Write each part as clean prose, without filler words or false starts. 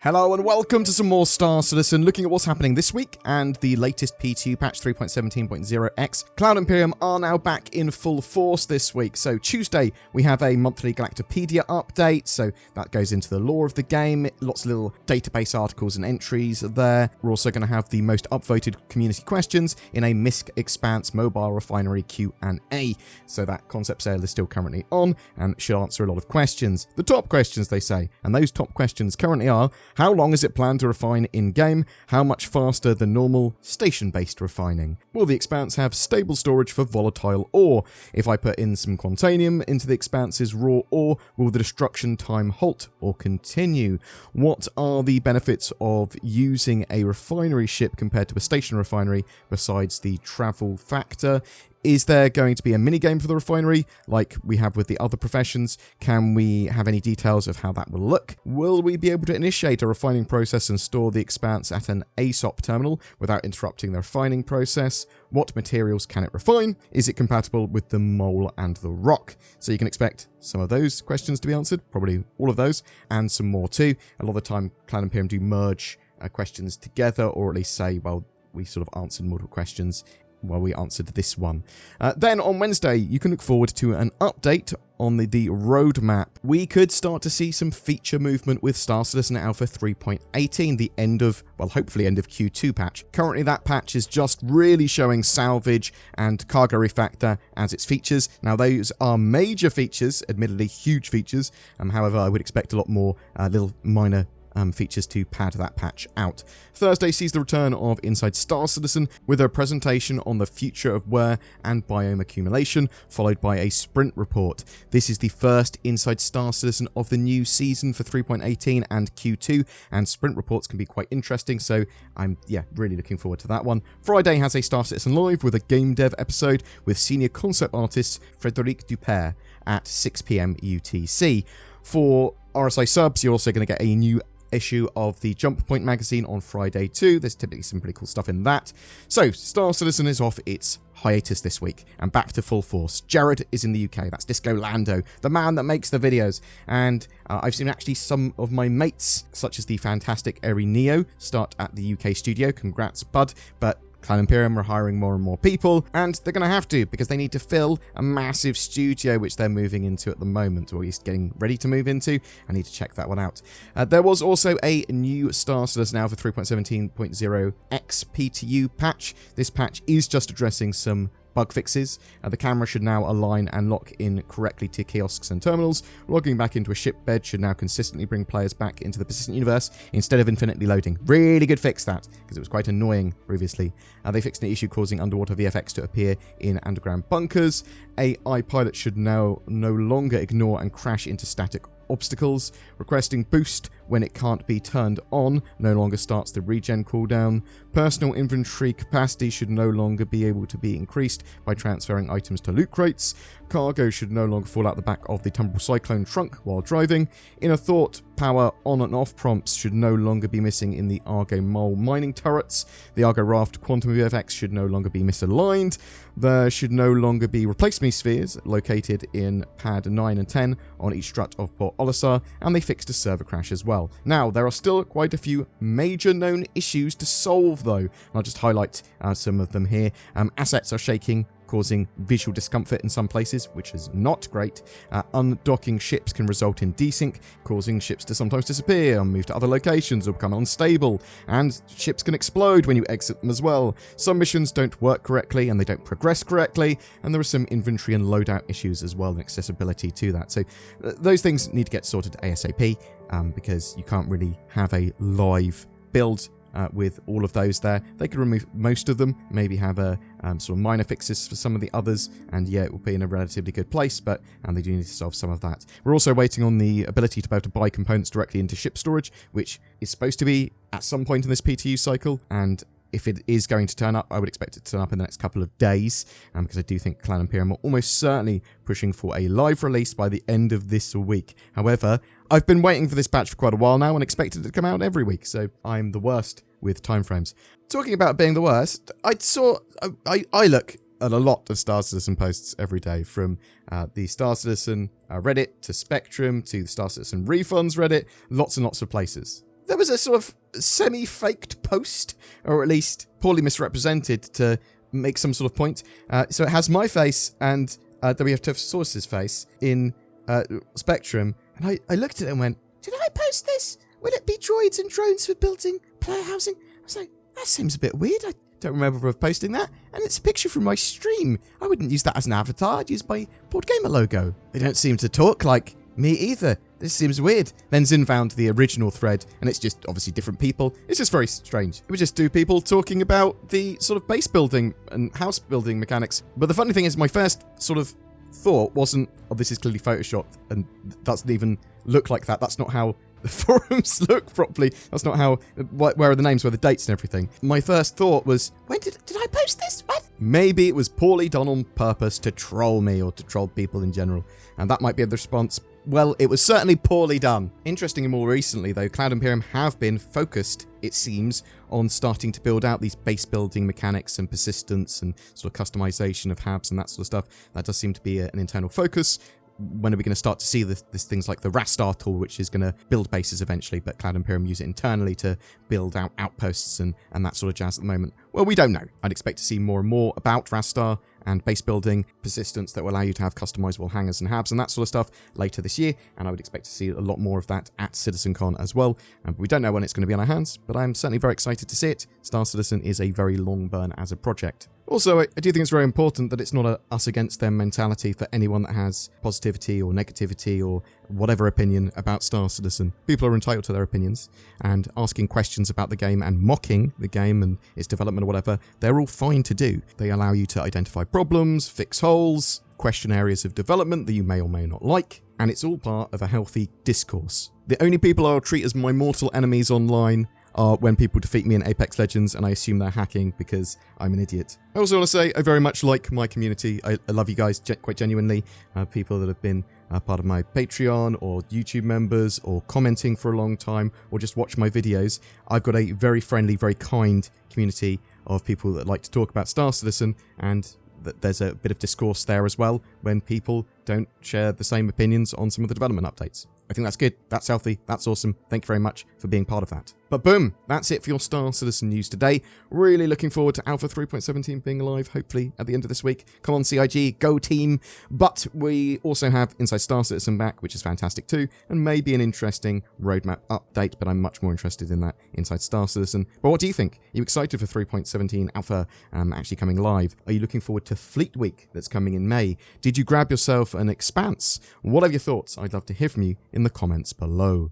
Hello and welcome to some more Star Citizen, looking at what's happening this week and the latest P2 patch 3.17.0x. Cloud Imperium are now back in full force this week. So Tuesday we have a monthly Galactopedia update, so that goes into the lore of the game. Lots of little database articles and entries there. We're also going to have the most upvoted community questions in a Misk Expanse mobile refinery Q&A. So that concept sale is still currently on and should answer a lot of questions. The top questions, they say, and those top questions currently are: how long is it planned to refine in-game? How much faster than normal station-based refining? Will the Expanse have stable storage for volatile ore? If I put in some Quantanium into the Expanse's raw ore, will the destruction time halt or continue? What are the benefits of using a refinery ship compared to a station refinery besides the travel factor? Is there going to be a minigame for the refinery, like we have with the other professions? Can we have any details of how that will look? Will we be able to initiate a refining process and store the Expanse at an ASOP terminal without interrupting the refining process? What materials can it refine? Is it compatible with the mole and the rock? So you can expect some of those questions to be answered, probably all of those, and some more too. A lot of the time, Cloud Imperium do merge questions together, or at least say, well, we sort of answered multiple questions. Well, we answered this one. Then on Wednesday, you can look forward to an update on the roadmap. We could start to see some feature movement with Star Citizen Alpha 3.18, the end of, well, hopefully end of Q2 patch. Currently, that patch is just really showing salvage and cargo refactor as its features. Now, those are major features, admittedly huge features. However, I would expect a lot more little minor features to pad that patch out. Thursday sees the return of Inside Star Citizen with a presentation on the future of wear and biome accumulation, followed by a sprint report. This is the first Inside Star Citizen of the new season for 3.18 and Q2, and sprint reports can be quite interesting, so I'm really looking forward to that one. Friday has a Star Citizen Live with a game dev episode with senior concept artist Frédéric Dupère at 6 PM UTC. For RSI subs, you're also going to get a new issue of the Jump Point magazine on Friday too. There's typically some pretty cool stuff in that. So Star Citizen is off its hiatus this week and back to full force. Jared is in the UK. That's Disco Lando, the man that makes the videos. And I've seen actually some of my mates, such as the fantastic Eri Neo, start at the UK studio. Congrats, bud. But Cloud Imperium are hiring more and more people, and they're going to have to, because they need to fill a massive studio which they're moving into at the moment, or at least getting ready to move into. I need to check that one out. There was also a new Star Citizen Alpha 3.17.0x PTU patch. This patch is just addressing some bug fixes. The camera should now align and lock in correctly to kiosks and terminals. Logging back into a ship bed should now consistently bring players back into the persistent universe instead of infinitely loading. Really good fix that, because it was quite annoying previously. They fixed an issue causing underwater VFX to appear in underground bunkers. AI pilot should now no longer ignore and crash into static obstacles. Requesting boost when it can't be turned on no longer starts the regen cooldown. Personal inventory capacity should no longer be able to be increased by transferring items to loot crates. Cargo should no longer fall out the back of the Tumble Cyclone trunk while driving. Inner Thought power on and off prompts should no longer be missing in the Argo Mole mining turrets. The Argo Raft Quantum VFX should no longer be misaligned. There should no longer be replace me spheres located in pad 9 and 10 on each strut of Port Olisar, and they fixed a server crash as well. Now, there are still quite a few major known issues to solve though. I'll just highlight some of them here. Assets are shaking, causing visual discomfort in some places, which is not great. Undocking ships can result in desync, causing ships to sometimes disappear, move to other locations, or become unstable. And ships can explode when you exit them as well. Some missions don't work correctly, and they don't progress correctly, and there are some inventory and loadout issues as well, and accessibility to that. So those things need to get sorted ASAP, because you can't really have a live build with all of those there. They could remove most of them, maybe have a sort of minor fixes for some of the others, and it will be in a relatively good place, but they do need to solve some of that. We're also waiting on the ability to be able to buy components directly into ship storage, which is supposed to be at some point in this PTU cycle, and if it is going to turn up, I would expect it to turn up in the next couple of days, because I do think Cloud Imperium are almost certainly pushing for a live release by the end of this week. However, I've been waiting for this patch for quite a while now and expected it to come out every week, so I'm the worst with timeframes. Talking about being the worst, I look at a lot of Star Citizen posts every day, from the Star Citizen Reddit to Spectrum to the Star Citizen Refunds Reddit, lots and lots of places. there was a sort of semi-faked post, or at least poorly misrepresented to make some sort of point. So it has my face and WFTF Source's face in Spectrum, and I looked at it and went, did I post this? Will it be droids and drones for building player housing? I was like, that seems a bit weird. I don't remember posting that. And it's a picture from my stream. I wouldn't use that as an avatar. I'd use my BoredGamer logo. They don't seem to talk like me either. This seems weird. Then Zin found the original thread, and it's just obviously different people. It's just very strange. It was just two people talking about the sort of base building and house building mechanics. But the funny thing is, my first sort of thought wasn't, oh, this is clearly photoshopped, and that doesn't even look like that. That's not how the forums look properly. That's not how, where are the names, where are the dates and everything. My first thought was, when did I post this? What? Maybe it was poorly done on purpose to troll me or to troll people in general. And that might be the response. Well, it was certainly poorly done. Interestingly, more recently though, Cloud Imperium have been focused, it seems, on starting to build out these base building mechanics and persistence and sort of customization of habs and that sort of stuff. That does seem to be an internal focus. When are we going to start to see this things like the Rastar tool, which is going to build bases eventually, but Cloud Imperium use it internally to build out outposts and that sort of jazz at the moment? Well, we don't know. I'd expect to see more and more about Rastar and base building persistence that will allow you to have customizable hangars and habs and that sort of stuff later this year, and I would expect to see a lot more of that at CitizenCon as well. We don't know when it's going to be on our hands, but I'm certainly very excited to see it. Star Citizen is a very long burn as a project. Also, I do think it's very important that it's not a us against them mentality for anyone that has positivity or negativity or whatever opinion about Star Citizen. People are entitled to their opinions, and asking questions about the game and mocking the game and its development or whatever, they're all fine to do. They allow you to identify problems, fix holes, question areas of development that you may or may not like, and it's all part of a healthy discourse. The only people I'll treat as my mortal enemies online are when people defeat me in Apex Legends and I assume they're hacking because I'm an idiot. I also want to say I very much like my community. I love you guys quite genuinely. People that have been part of my Patreon or YouTube members or commenting for a long time or just watch my videos. I've got a very friendly, very kind community of people that like to talk about Star Citizen, and there's a bit of discourse there as well when people don't share the same opinions on some of the development updates. I think that's good, that's healthy, that's awesome. Thank you very much for being part of that. But boom, that's it for your Star Citizen news today. Really looking forward to Alpha 3.17 being live, hopefully, at the end of this week. Come on, CIG, go team. But we also have Inside Star Citizen back, which is fantastic too, and maybe an interesting roadmap update, but I'm much more interested in that Inside Star Citizen. But what do you think? Are you excited for 3.17 Alpha actually coming live? Are you looking forward to Fleet Week that's coming in May? Did you grab yourself an Expanse? What are your thoughts? I'd love to hear from you in the comments below.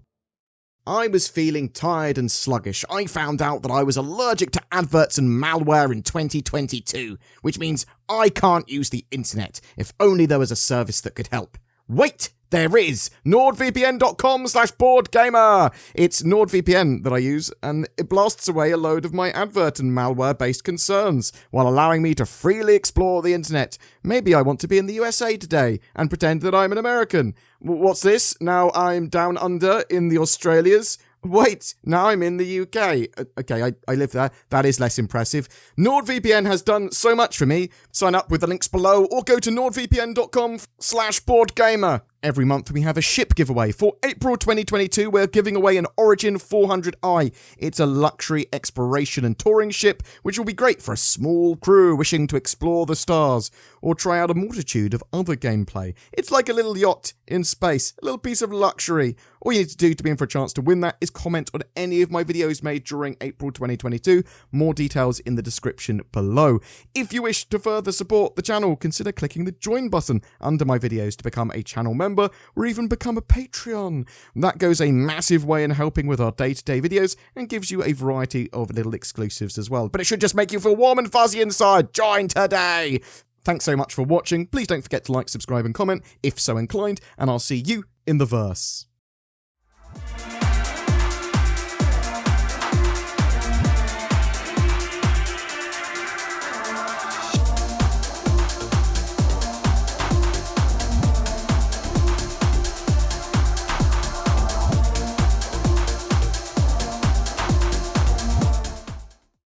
I was feeling tired and sluggish. I found out that I was allergic to adverts and malware in 2022, which means I can't use the internet. If only there was a service that could help. Wait! There is! NordVPN.com/BoredGamer! It's NordVPN that I use, and it blasts away a load of my advert and malware-based concerns, while allowing me to freely explore the internet. Maybe I want to be in the USA today, and pretend that I'm an American. What's this? Now I'm down under in the Australias? Wait, now I'm in the UK. Okay, I live there. That is less impressive. NordVPN has done so much for me. Sign up with the links below or go to nordvpn.com/BoredGamer. Every month we have a ship giveaway. For April 2022, we're giving away an Origin 400i. It's a luxury exploration and touring ship, which will be great for a small crew wishing to explore the stars or try out a multitude of other gameplay. It's like a little yacht in space, a little piece of luxury. All you need to do to be in for a chance to win that is comment on any of my videos made during April 2022. More details in the description below. If you wish to further support the channel, consider clicking the join button under my videos to become a channel member or even become a Patreon. That goes a massive way in helping with our day-to-day videos and gives you a variety of little exclusives as well. But it should just make you feel warm and fuzzy inside. Join today! Thanks so much for watching. Please don't forget to like, subscribe and comment if so inclined, and I'll see you in the verse.